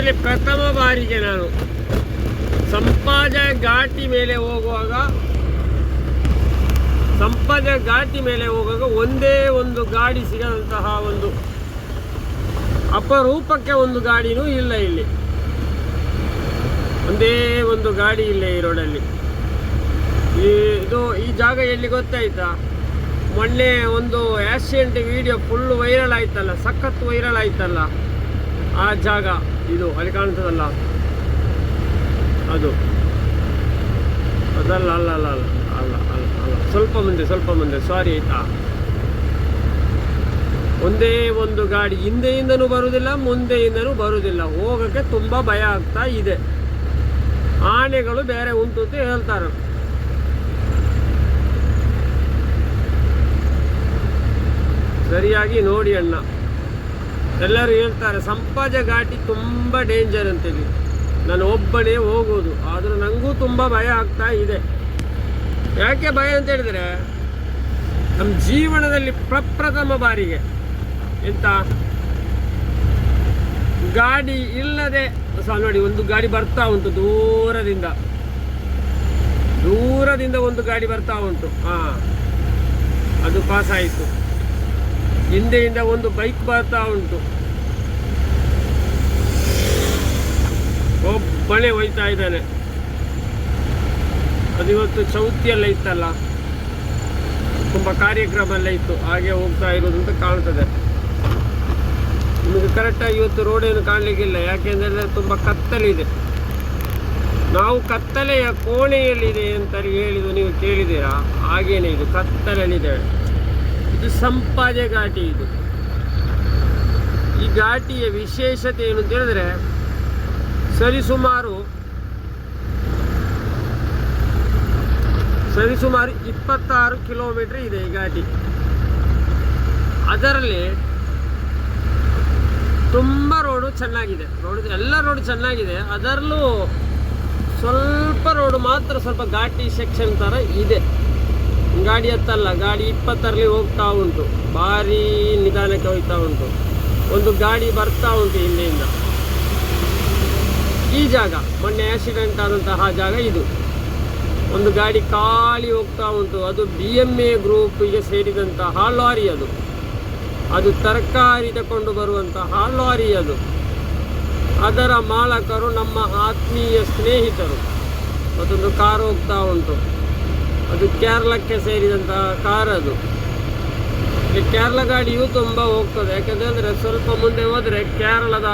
ಜೀವನದಲ್ಲಿ ಪ್ರಥಮ ಬಾರಿಗೆ ನಾನು ಸಂಪಾಜ ಘಾಟಿ ಮೇಲೆ ಹೋಗುವಾಗ ಒಂದೇ ಒಂದು ಗಾಡಿ ಸಿಗದಂತಹ ಒಂದು ಅಪರೂಪಕ್ಕೆ ಒಂದು ಗಾಡಿನೂ ಇಲ್ಲ ಇಲ್ಲಿ. ಒಂದೇ ಒಂದು ಗಾಡಿ ಇಲ್ಲ ಈ ರೋಡಲ್ಲಿ. ಈ ಜಾಗ ಎಲ್ಲಿ ಗೊತ್ತಾಯ್ತಾ? ಮೊನ್ನೆ ಒಂದು ಆಕ್ಸಿಡೆಂಟ್ ವಿಡಿಯೋ ಫುಲ್ ವೈರಲ್ ಆಯ್ತಲ್ಲ, ಸಖತ್ ವೈರಲ್ ಆಯ್ತಲ್ಲ ಆ ಜಾಗ. ಇದು ಅಲ್ಲಿ ಕಾಣ್ತದಲ್ಲ, ಅದಲ್ಲ, ಅಲ್ಲ, ಸ್ವಲ್ಪ ಮುಂದೆ ಸಾರಿ ಆಯ್ತಾ. ಒಂದೇ ಒಂದು ಗಾಡಿ, ಹಿಂದೆಯಿಂದನೂ ಬರುವುದಿಲ್ಲ, ಮುಂದೆಯಿಂದನೂ ಬರುವುದಿಲ್ಲ. ಹೋಗೋಕ್ಕೆ ತುಂಬ ಭಯ ಆಗ್ತಾ ಇದೆ. ಆನೆಗಳು ಬೇರೆ ಉಂಟು ಅಂತ ಹೇಳ್ತಾರೆ. ಸರಿಯಾಗಿ ನೋಡಿ ಅಣ್ಣ. ಎಲ್ಲರೂ ಹೇಳ್ತಾರೆ ಸಂಪಾಜ ಘಾಟಿ ತುಂಬ ಡೇಂಜರ್ ಅಂತೇಳಿ. ನಾನು ಒಬ್ಬನೇ ಹೋಗೋದು, ಆದರೂ ನನಗೂ ತುಂಬ ಭಯ ಆಗ್ತಾ ಇದೆ. ಯಾಕೆ ಭಯ ಅಂತ ಹೇಳಿದರೆ, ನಮ್ಮ ಜೀವನದಲ್ಲಿ ಪ್ರಪ್ರಥಮ ಬಾರಿಗೆ ಎಂತ ಗಾಡಿ ಇಲ್ಲದೆ ನೋಡಿ, ಒಂದು ಗಾಡಿ ಬರ್ತಾ ಉಂಟು ದೂರದಿಂದ ಒಂದು ಗಾಡಿ ಬರ್ತಾ ಉಂಟು. ಅದು ಪಾಸ್ ಆಯಿತು. ಹಿಂದೆಯಿಂದ ಒಂದು ಬೈಕ್ ಬರ್ತಾ ಉಂಟು. ಒಬ್ಬನೇ ಹೋಯ್ತಾ ಇದ್ದಾನೆ. ಅದು ಇವತ್ತು ಚೌತಿಯೆಲ್ಲ ಇತ್ತಲ್ಲ, ತುಂಬ ಕಾರ್ಯಕ್ರಮ ಎಲ್ಲ ಇತ್ತು, ಹಾಗೆ ಹೋಗ್ತಾ ಇರೋದು ಅಂತ ಕಾಣ್ತದೆ. ನಿಮಗೆ ಕರೆಕ್ಟಾಗಿ ಇವತ್ತು ರೋಡೇನು ಕಾಣಲಿಕ್ಕಿಲ್ಲ. ಯಾಕೆಂದರೆ ತುಂಬ ಕತ್ತಲಿದೆ. ನಾವು ಕತ್ತಲೆಯ ಕೋಣೆಯಲ್ಲಿದೆ ಅಂತ ಹೇಳಿದ್ದು ನೀವು ಕೇಳಿದ್ದೀರಾ? ಹಾಗೇನೆ ಇದು ಕತ್ತಲಲ್ಲಿದ್ದೇವೆ. ಇದು ಸಂಪಾಜ ಘಾಟಿ. ಈ ಘಾಟಿಯ ವಿಶೇಷತೆ ಏನು ಅಂತ ಹೇಳಿದ್ರೆ, ಸರಿಸುಮಾರು 26 ಕಿಲೋಮೀಟರ್ ಇದೆ ಈ ಘಾಟಿ. ಅದರಲ್ಲಿ ತುಂಬ ರೋಡು ಚೆನ್ನಾಗಿದೆ. ಎಲ್ಲ ರೋಡು ಚೆನ್ನಾಗಿದೆ. ಅದರಲ್ಲೂ ಸ್ವಲ್ಪ ರೋಡು ಮಾತ್ರ ಸ್ವಲ್ಪ ಘಾಟಿ ಸೆಕ್ಷನ್ ಥರ ಇದೆ. ಗಾಡಿ ಹತ್ತಲ್ಲ, ಗಾಡಿ 20ರಲ್ಲಿ ಹೋಗ್ತಾ ಉಂಟು. ಭಾರಿ ನಿಧಾನಕ್ಕೆ ಹೋಗ್ತಾ ಉಂಟು. ಒಂದು ಗಾಡಿ ಬರ್ತಾ ಉಂಟು ಹಿಂದೆಯಿಂದ. ಈ ಜಾಗ ಮೊನ್ನೆ ಆಕ್ಸಿಡೆಂಟ್ ಆದಂತಹ ಜಾಗ ಇದು. ಒಂದು ಗಾಡಿ ಖಾಲಿ ಹೋಗ್ತಾ ಉಂಟು. ಅದು BMA ಗ್ರೂಪಿಗೆ ಸೇರಿದಂತಹ ಲಾರಿ. ಅದು ತರಕಾರಿ ತಗೊಂಡು ಬರುವಂತಹ ಲಾರಿ. ಅದರ ಮಾಲಕರು ನಮ್ಮ ಆತ್ಮೀಯ ಸ್ನೇಹಿತರು. ಅದೊಂದು ಕಾರು ಹೋಗ್ತಾ ಉಂಟು. ಅದು ಕೇರಳಕ್ಕೆ ಸೇರಿದಂತಹ ಕಾರ್. ಇಲ್ಲಿ ಕೇರಳ ಗಾಡಿಯೂ ತುಂಬ ಹೋಗ್ತದೆ. ಯಾಕೆಂದರೆ ಸ್ವಲ್ಪ ಮುಂದೆ ಹೋದರೆ ಕೇರಳದ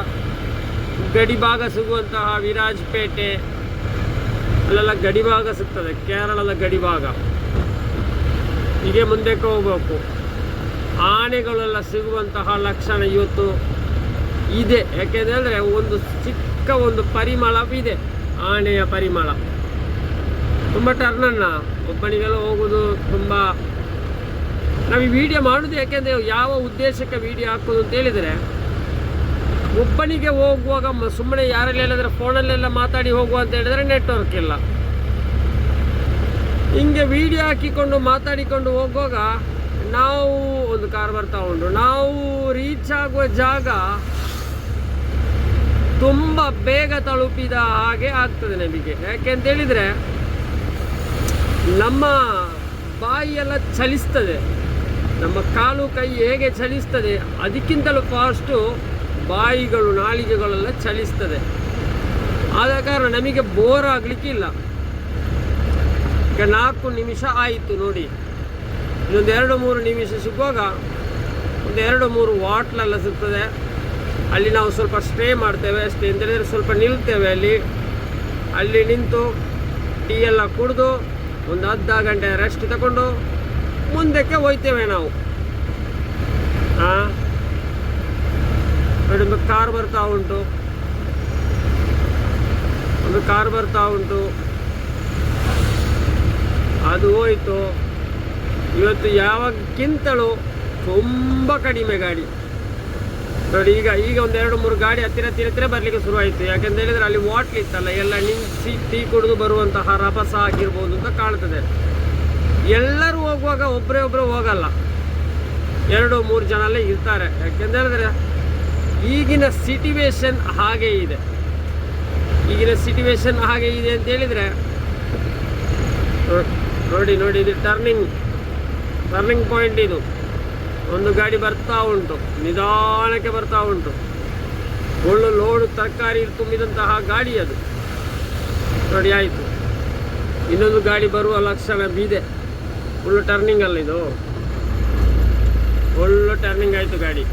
ಗಡಿಭಾಗ ಸಿಗುವಂತಹ ವಿರಾಜಪೇಟೆ ಅಲ್ಲೆಲ್ಲ ಗಡಿಭಾಗ ಸಿಗ್ತದೆ. ಕೇರಳದ ಗಡಿಭಾಗ ಹೀಗೆ ಮುಂದಕ್ಕೆ ಹೋಗಬೇಕು. ಆನೆಗಳೆಲ್ಲ ಸಿಗುವಂತಹ ಲಕ್ಷಣ ಇವತ್ತು ಇದೆ. ಯಾಕೆಂದರೆ ಒಂದು ಚಿಕ್ಕ ಒಂದು ಪರಿಮಳವಿದೆ, ಆನೆಯ ಪರಿಮಳ. ತುಂಬ ಟರ್ನನ್ನ ಒಬ್ಬನಿಗೆಲ್ಲ ಹೋಗೋದು ತುಂಬ. ನಾವು ಈ ವಿಡಿಯೋ ಮಾಡೋದು ಯಾಕೆಂದರೆ ಯಾವ ಉದ್ದೇಶಕ್ಕೆ ವಿಡಿಯೋ ಹಾಕೋದು ಅಂತ ಹೇಳಿದರೆ, ಒಬ್ಬನಿಗೆ ಹೋಗುವಾಗ ಸುಮ್ಮನೆ ಯಾರಲ್ಲಿ ಹೇಳಿದ್ರೆ ಫೋನಲ್ಲೆಲ್ಲ ಮಾತಾಡಿ ಹೋಗುವ ಅಂತ ಹೇಳಿದರೆ ನೆಟ್ವರ್ಕ್ ಇಲ್ಲ. ಹಿಂಗೆ ವಿಡಿಯೋ ಹಾಕಿಕೊಂಡು ಮಾತಾಡಿಕೊಂಡು ಹೋಗುವಾಗ ನಾವು ಒಂದು ಕಾರ್ ಬರ್ತಾ ಉಂಟು. ನಾವು ರೀಚ್ ಆಗುವ ಜಾಗ ತುಂಬ ಬೇಗ ತಲುಪಿದ ಹಾಗೆ ಆಗ್ತದೆ ನಮಗೆ. ಯಾಕೆ ಅಂತ ಹೇಳಿದರೆ, ನಮ್ಮ ಬಾಯಿಯೆಲ್ಲ ಚಲಿಸ್ತದೆ, ನಮ್ಮ ಕಾಲು ಕೈ ಹೇಗೆ ಚಲಿಸ್ತದೆ ಅದಕ್ಕಿಂತಲೂ ಫಾಸ್ಟು ಬಾಯಿಗಳು ನಾಲಿಗೆಗಳೆಲ್ಲ ಚಲಿಸ್ತದೆ. ಆದ ಕಾರಣ ನಮಗೆ ಬೋರ್ ಆಗಲಿಕ್ಕಿಲ್ಲ. ಈಗ 4 ನಿಮಿಷ ಆಯಿತು ನೋಡಿ. ಇನ್ನೊಂದು 2-3 ನಿಮಿಷ ಸಿಗುವಾಗ ಒಂದು 2-3 ವಾಟ್ಲೆಲ್ಲ ಸಿಗ್ತದೆ. ಅಲ್ಲಿ ನಾವು ಸ್ವಲ್ಪ ಸ್ಟೇ ಮಾಡ್ತೇವೆ. ಸ್ಟೇ ಅಂತ ಹೇಳಿದರೆ ಸ್ವಲ್ಪ ನಿಲ್ತೇವೆ. ಅಲ್ಲಿ ನಿಂತು ಟೀ ಎಲ್ಲ ಕುಡಿದು ಒಂದು ಅರ್ಧ ಗಂಟೆ ರೆಸ್ಟ್ ತಗೊಂಡು ಮುಂದಕ್ಕೆ ಹೋಗ್ತೇವೆ ನಾವು. ಒಂದು ಕಾರ್ ಬರ್ತಾ ಉಂಟು. ಅದು ಹೋಯಿತು. ಇವತ್ತು ಯಾವಾಗಕ್ಕಿಂತಲೂ ತುಂಬ ಕಡಿಮೆ ಗಾಡಿ ನೋಡಿ. ಈಗ ಒಂದು 2-3 ಗಾಡಿ ಹತ್ತಿರ ಬರಲಿಕ್ಕೆ ಶುರುವಾಯಿತು. ಯಾಕೆಂತ ಹೇಳಿದರೆ ಅಲ್ಲಿ ವಾಟ್ಲ್ ಇತ್ತಲ್ಲ, ಎಲ್ಲ ನಿಲ್ಲಿಸಿ ಟೀ ಕುಡಿದು ಬರುವಂತಹ ರಭಸ ಆಗಿರ್ಬೋದು ಅಂತ ಕಾಣ್ತದೆ. ಎಲ್ಲರೂ ಹೋಗುವಾಗ ಒಬ್ಬರೇ ಹೋಗಲ್ಲ, 2-3 ಜನ ಎಲ್ಲ ಇರ್ತಾರೆ. ಯಾಕೆಂತ ಹೇಳಿದ್ರೆ ಈಗಿನ ಸಿಚುವೇಶನ್ ಹಾಗೇ ಇದೆ. ಈಗಿನ ಸಿಚುವೇಶನ್ ಹಾಗೆ ಇದೆ ಅಂತ ಹೇಳಿದರೆ ನೋಡಿ ಇದು ಟರ್ನಿಂಗ್ ಪಾಯಿಂಟ್. ಇದು ಒಂದು ಗಾಡಿ ಬರ್ತಾ ಉಂಟು, ನಿಧಾನಕ್ಕೆ ಬರ್ತಾ ಉಂಟು. ಒಳ್ಳೆ ಲೋಡು ತರಕಾರಿ ತುಂಬಿದಂತಹ ಗಾಡಿ ಅದು. ನೋಡಿ ಆಯಿತು, ಇನ್ನೊಂದು ಗಾಡಿ ಬರುವ ಲಕ್ಷಣ ಇದೆ. ಫುಲ್ಲು ಟರ್ನಿಂಗ್ ಅಲ್ಲ ಇದು, ಒಳ್ಳೆ ಟರ್ನಿಂಗ್ ಆಯಿತು ಗಾಡಿ.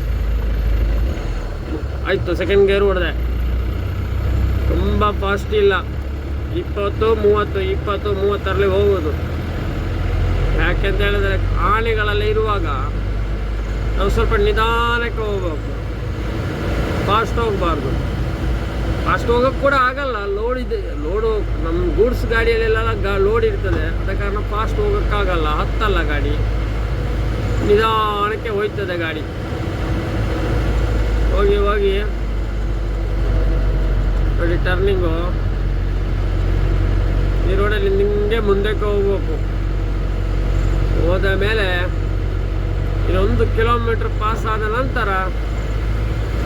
ಆಯಿತು, ಸೆಕೆಂಡ್ ಗೇರ್ ಹೊಡೆದೆ. ತುಂಬ ಫಾಸ್ಟ್ ಇಲ್ಲ, 20-30 ಹೋಗೋದು. ಯಾಕೆಂತ ಹೇಳಿದ್ರೆ ಆನೆಗಳೆಲ್ಲ ಇರುವಾಗ ನಾವು ಸ್ವಲ್ಪ ನಿಧಾನಕ್ಕೆ ಹೋಗ್ಬೇಕು, ಫಾಸ್ಟ್ ಹೋಗಬಾರ್ದು. ಫಾಸ್ಟ್ ಹೋಗೋಕ್ಕೆ ಕೂಡ ಆಗಲ್ಲ, ಲೋಡು ನಮ್ಮ ಗೂಡ್ಸ್ ಗಾಡಿಯಲ್ಲೆಲ್ಲ ಲೋಡ್ ಇರ್ತದೆ. ಆದ ಕಾರಣ ಫಾಸ್ಟ್ ಹೋಗೋಕ್ಕಾಗಲ್ಲ, ಹತ್ತಲ್ಲ ಗಾಡಿ, ನಿಧಾನಕ್ಕೆ ಹೋಯ್ತದೆ ಗಾಡಿ. ಹೋಗಿ ನೋಡಿ ಟರ್ನಿಂಗು ಈ ರೋಡಲ್ಲಿ ನಿಮಗೆ ಮುಂದಕ್ಕೆ ಹೋಗ್ಬೇಕು. ಹೋದ ಮೇಲೆ 1 ಕಿಲೋಮೀಟ್ರ್ ಪಾಸ್ ಆದ ನಂತರ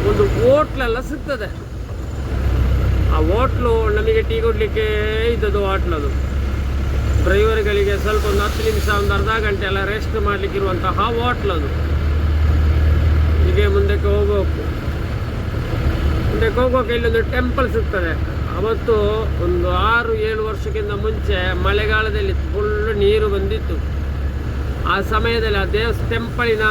ಒಂದು ಹೋಟ್ಲೆಲ್ಲ ಸಿಗ್ತದೆ. ಆ ಹೋಟ್ಲು ನಮಗೆ ಟೀ ಕೊಡಲಿಕ್ಕೆ ಇದ್ದದ್ದು ಹೋಟ್ಲದು. ಡ್ರೈವರ್ಗಳಿಗೆ ಸ್ವಲ್ಪ ಒಂದು 10 ನಿಮಿಷ, ಒಂದು ಅರ್ಧ ಗಂಟೆ ಎಲ್ಲ ರೆಸ್ಟ್ ಮಾಡಲಿಕ್ಕಿರುವಂತಹ ಹೋಟ್ಲದು. ಹೀಗೆ ಮುಂದಕ್ಕೆ ಹೋಗ್ಬೇಕು. ಇಲ್ಲೊಂದು ಟೆಂಪಲ್ ಸಿಗ್ತದೆ. ಅವತ್ತು ಒಂದು 6-7 ವರ್ಷಕ್ಕಿಂತ ಮುಂಚೆ ಮಳೆಗಾಲದಲ್ಲಿ ಫುಲ್ಲು ನೀರು ಬಂದಿತ್ತು. ಆ ಸಮಯದಲ್ಲಿ ಆ ಟೆಂಪಲಿನ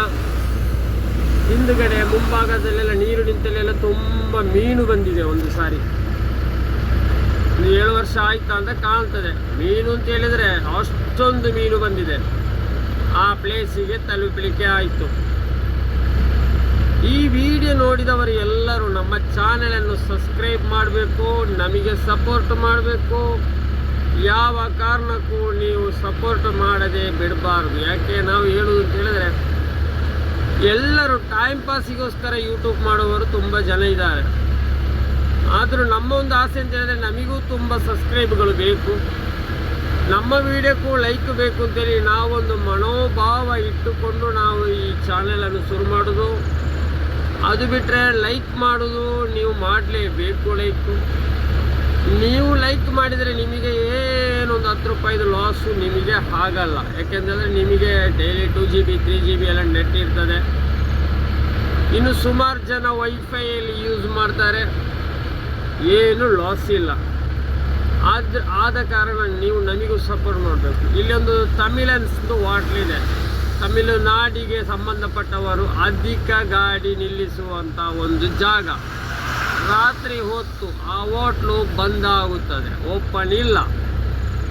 ಹಿಂದುಗಡೆ ಮುಂಭಾಗದಲ್ಲೆಲ್ಲ ನೀರು ನಿಂತಲ್ಲೆಲ್ಲ ತುಂಬ ಮೀನು ಬಂದಿದೆ. ಒಂದು ಸಾರಿ 7 ವರ್ಷ ಆಯ್ತಾ ಅಂತ ಕಾಣ್ತದೆ. ಮೀನು ಅಂತ ಹೇಳಿದರೆ ಅಷ್ಟೊಂದು ಮೀನು ಬಂದಿದೆ. ಆ ಪ್ಲೇಸಿಗೆ ತಲುಪಲಿಕ್ಕೆ ಆಯಿತು. ಈ ವಿಡಿಯೋ ನೋಡಿದವರು ಎಲ್ಲರೂ ನಮ್ಮ ಚಾನೆಲನ್ನು ಸಬ್ಸ್ಕ್ರೈಬ್ ಮಾಡಬೇಕು, ನಮಗೆ ಸಪೋರ್ಟ್ ಮಾಡಬೇಕು. ಯಾವ ಕಾರಣಕ್ಕೂ ನೀವು ಸಪೋರ್ಟ್ ಮಾಡದೆ ಬಿಡಬಾರ್ದು. ಯಾಕೆ ನಾವು ಹೇಳುವುದು ಅಂತ ಹೇಳಿದ್ರೆ, ಎಲ್ಲರೂ ಟೈಮ್ ಪಾಸಿಗೋಸ್ಕರ ಯೂಟ್ಯೂಬ್ ಮಾಡುವವರು ತುಂಬ ಜನ ಇದ್ದಾರೆ. ಆದರೂ ನಮ್ಮ ಒಂದು ಆಸೆ ಅಂತ ಹೇಳಿದ್ರೆ ನಮಗೂ ತುಂಬ ಸಬ್ಸ್ಕ್ರೈಬ್ಗಳು ಬೇಕು, ನಮ್ಮ ವಿಡಿಯೋಕ್ಕೂ ಲೈಕ್ ಬೇಕು ಅಂತೇಳಿ ನಾವೊಂದು ಮನೋಭಾವ ಇಟ್ಟುಕೊಂಡು ನಾವು ಈ ಚಾನೆಲನ್ನು ಶುರು ಮಾಡೋದು. ಅದು ಬಿಟ್ಟರೆ ಲೈಕ್ ಮಾಡೋದು ನೀವು ಮಾಡಲೇಬೇಕು. ನೀವು ಲೈಕ್ ಮಾಡಿದರೆ ನಿಮಗೆ ಏನೊಂದು 10 ರೂಪಾಯಿದು ಲಾಸು ನಿಮಗೆ ಆಗಲ್ಲ. ಯಾಕೆಂದರೆ ನಿಮಗೆ ಡೈಲಿ 2 GB 3 GB ಎಲ್ಲ ನೆಟ್ ಇರ್ತದೆ. ಇನ್ನು ಸುಮಾರು ಜನ ವೈಫೈಯಲ್ಲಿ ಯೂಸ್ ಮಾಡ್ತಾರೆ, ಏನು ಲಾಸ್ ಇಲ್ಲ. ಆದ ಕಾರಣ ನೀವು ನಮಗೂ ಸಪೋರ್ಟ್ ಮಾಡಬೇಕು. ಇಲ್ಲೊಂದು ತಮಿಳನ್ಸ್ದು ಹೋಟ್ಲಿದೆ. ತಮಿಳುನಾಡಿಗೆ ಸಂಬಂಧಪಟ್ಟವರು ಅಧಿಕ ಗಾಡಿ ನಿಲ್ಲಿಸುವಂಥ ಒಂದು ಜಾಗ. ರಾತ್ರಿ ಹೊತ್ತು ಆ ಹೋಟ್ಲು ಬಂದಾಗುತ್ತದೆ, ಓಪನ್ ಇಲ್ಲ.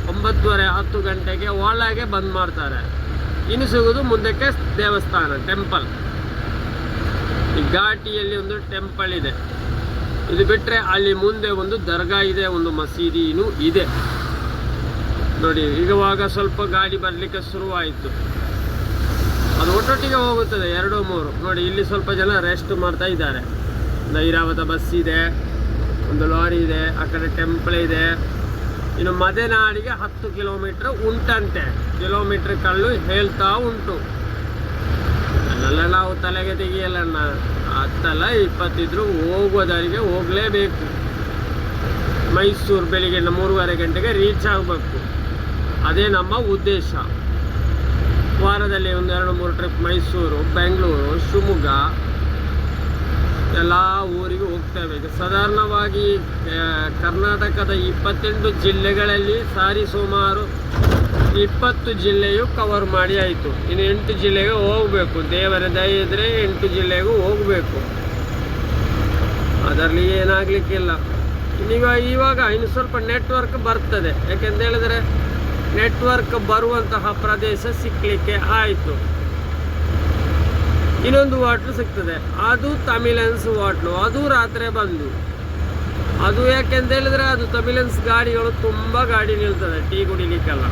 9:30-10 ಗಂಟೆಗೆ ಒಳಗೆ ಬಂದ್ ಮಾಡ್ತಾರೆ. ಇನ್ನು ಸಿಗೋದು ಮುಂದಕ್ಕೆ ದೇವಸ್ಥಾನ, ಟೆಂಪಲ್. ಈ ಘಾಟಿಯಲ್ಲಿ ಒಂದು ಟೆಂಪಲ್ ಇದೆ. ಇದು ಬಿಟ್ಟರೆ ಅಲ್ಲಿ ಮುಂದೆ ಒಂದು ದರ್ಗಾ ಇದೆ, ಒಂದು ಮಸೀದಿನೂ ಇದೆ. ನೋಡಿ ಈಗವಾಗ ಸ್ವಲ್ಪ ಗಾಡಿ ಬರಲಿಕ್ಕೆ ಶುರುವಾಯಿತು. ಅದು ಒಟ್ಟೊಟ್ಟಿಗೆ ಹೋಗುತ್ತದೆ 2-3. ನೋಡಿ ಇಲ್ಲಿ ಸ್ವಲ್ಪ ಜನ ರೆಸ್ಟ್ ಮಾಡ್ತಾ ಇದ್ದಾರೆ. ಒಂದು ಐರಾವತ ಬಸ್ ಇದೆ, ಒಂದು ಲಾರಿ ಇದೆ, ಆ ಕಡೆ ಟೆಂಪಲ್ ಇದೆ. ಇನ್ನು ಮದೆನಾಡಿಗೆ 10 ಕಿಲೋಮೀಟ್ರ್ ಉಂಟಂತೆ. ಕಿಲೋಮೀಟ್ರ್ ಕಳ್ಳು ಹೇಳ್ತಾ ಉಂಟು. ಅಲ್ಲೆಲ್ಲ ನಾವು ತಲೆಗೆ ತೆಗಿಯಲ್ಲಣ್ಣ, 10 20 ಇದ್ರೂ ಹೋಗುವ ದಾರಿಗೆ ಹೋಗಲೇಬೇಕು. ಮೈಸೂರು ಬೆಳಿಗ್ಗೆ 3:30 ಗಂಟೆಗೆ ರೀಚ್ ಆಗಬೇಕು, ಅದೇ ನಮ್ಮ ಉದ್ದೇಶ. ವಾರದಲ್ಲಿ ಒಂದು 2-3 ಟ್ರಿಪ್ ಮೈಸೂರು, ಬೆಂಗಳೂರು, ಶಿವಮೊಗ್ಗ ಎಲ್ಲ ಊರಿಗೆ ಹೋಗ್ತೇವೆ. ಸಾಧಾರಣವಾಗಿ ಕರ್ನಾಟಕದ 28 ಜಿಲ್ಲೆಗಳಲ್ಲಿ ಸುಮಾರು 20 ಜಿಲ್ಲೆಯು ಕವರ್ ಮಾಡಿ ಆಯಿತು. ಇನ್ನು 8 ಜಿಲ್ಲೆಗೆ ಹೋಗಬೇಕು. ದೇವರ ದಯೆ ಇದ್ದರೆ 8 ಜಿಲ್ಲೆಗೂ ಹೋಗಬೇಕು. ಅದರಲ್ಲಿ ಏನಾಗಲಿಕ್ಕಿಲ್ಲ. ಇವಾಗ ಇನ್ನು ಸ್ವಲ್ಪ ನೆಟ್ವರ್ಕ್ ಬರ್ತದೆ. ಯಾಕೆಂತ ಹೇಳಿದ್ರೆ ನೆಟ್ವರ್ಕ್ ಬರುವಂತಹ ಪ್ರದೇಶ ಸಿಕ್ಕಲಿಕ್ಕೆ ಆಯಿತು. ಇನ್ನೊಂದು ಹೋಟ್ಲು ಸಿಗ್ತದೆ, ಅದು ತಮಿಳನ್ಸ್ ಹೋಟ್ಲು. ಅದು ರಾತ್ರಿ ಬಂದು, ಅದು ಯಾಕೆಂತ ಹೇಳಿದ್ರೆ ಅದು ತಮಿಳನ್ಸ್ ಗಾಡಿಗಳು ತುಂಬ ಗಾಡಿ ನಿಲ್ತದೆ ಟೀ ಕುಡಿಲಿಕ್ಕೆಲ್ಲ.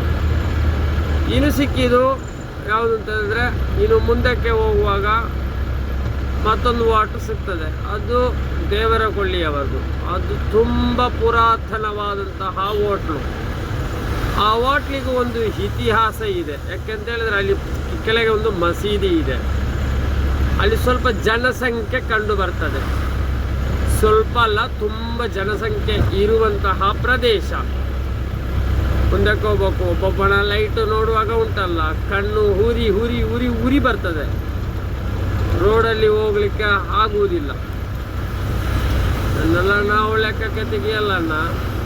ಇನ್ನು ಸಿಕ್ಕಿದ್ದು ಯಾವುದು ಅಂತ ಹೇಳಿದ್ರೆ, ಇನ್ನು ಮುಂದಕ್ಕೆ ಹೋಗುವಾಗ ಮತ್ತೊಂದು ಹೋಟ್ಲು ಸಿಗ್ತದೆ, ಅದು ದೇವರಕೊಳ್ಳಿಯವರದು. ಅದು ತುಂಬ ಪುರಾತನವಾದಂತಹ ಹೋಟ್ಲು. ಆ ಹೋಟ್ಲಿಗೂ ಒಂದು ಇತಿಹಾಸ ಇದೆ. ಯಾಕೆಂತ ಹೇಳಿದ್ರೆ ಅಲ್ಲಿ ಕೆಳಗೆ ಒಂದು ಮಸೀದಿ ಇದೆ. ಅಲ್ಲಿ ಸ್ವಲ್ಪ ಜನಸಂಖ್ಯೆ ಕಂಡು ಬರ್ತದೆ. ಸ್ವಲ್ಪ ಅಲ್ಲ, ತುಂಬ ಜನಸಂಖ್ಯೆ ಇರುವಂತಹ ಪ್ರದೇಶ. ಮುಂದಕ್ಕೆ ಹೋಗ್ಬೇಕು. ಒಬ್ಬೊಬ್ಬನ ಲೈಟ್ ನೋಡುವಾಗ ಉಂಟಲ್ಲ, ಕಣ್ಣು ಉರಿ ಉರಿ ಉರಿ ಉರಿ ಬರ್ತದೆ. ರೋಡಲ್ಲಿ ಹೋಗ್ಲಿಕ್ಕೆ ಆಗುವುದಿಲ್ಲ. ನನ್ನೆಲ್ಲ ನಾವು ಲೆಕ್ಕಕ್ಕೆ ತೆಗಿಯಲ್ಲಣ್ಣ,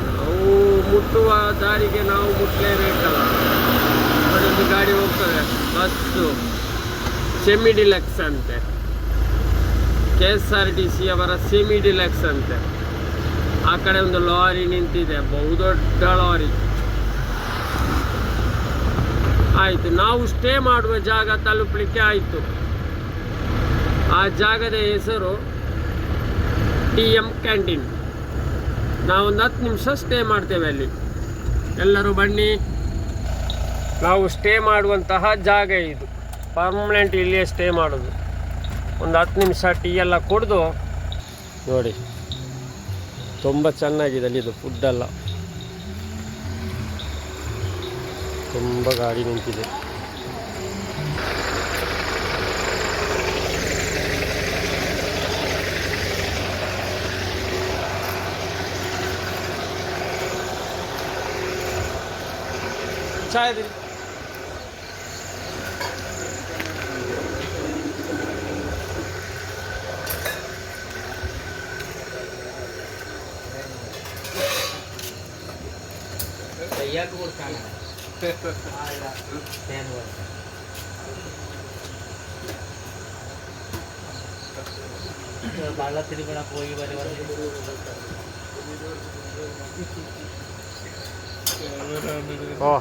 ನಾವು ಮುಟ್ಟುವ ದಾರಿಗೆ ನಾವು ಮುಟ್ಟಲೇಬೇಕಲ್ಲ. ಅದೊಂದು ಗಾಡಿ ಹೋಗ್ತದೆ, ಬಸ್ಸು ಸೆಮಿ ಡಿಲಕ್ಸ್ ಅಂತೆ, KSRTC ಅವರ ಸೆಮಿ ಡಿಲಕ್ಸ್ ಅಂತೆ. ಆ ಕಡೆ ಒಂದು ಲಾರಿ ನಿಂತಿದೆ, ಬಹುದೊಡ್ಡ ಲಾರಿ. ಆಯಿತು, ನಾವು ಸ್ಟೇ ಮಾಡುವ ಜಾಗ ತಲುಪಲಿಕ್ಕೆ ಆಯಿತು. ಆ ಜಾಗದ ಹೆಸರು TM ಕ್ಯಾಂಟೀನ್. ನಾವೊಂದು 10 ನಿಮಿಷ ಸ್ಟೇ ಮಾಡ್ತೇವೆ ಅಲ್ಲಿ. ಎಲ್ಲರೂ ಬನ್ನಿ, ನಾವು ಸ್ಟೇ ಮಾಡುವಂತಹ ಜಾಗ ಇದು. ಪರ್ಮನೆಂಟ್ ಇಲ್ಲಿಯೇ ಸ್ಟೇ ಮಾಡೋದು. ಒಂದು 10 ನಿಮಿಷ ಟೀ ಎಲ್ಲ ಕುಡಿದು ನೋಡಿ, ತುಂಬ ಚೆನ್ನಾಗಿದೆ ಅಲ್ಲಿದು ಫುಡ್ಡೆಲ್ಲ. ತುಂಬ ಗಾಡಿ ನಿಂತಿದೆ. ಚಾಯ್ ದಿನ ಬಾಳ ತಿರುಗಣಕ್ಕೆ ಹೋಗಿ ಬರೀ ಓ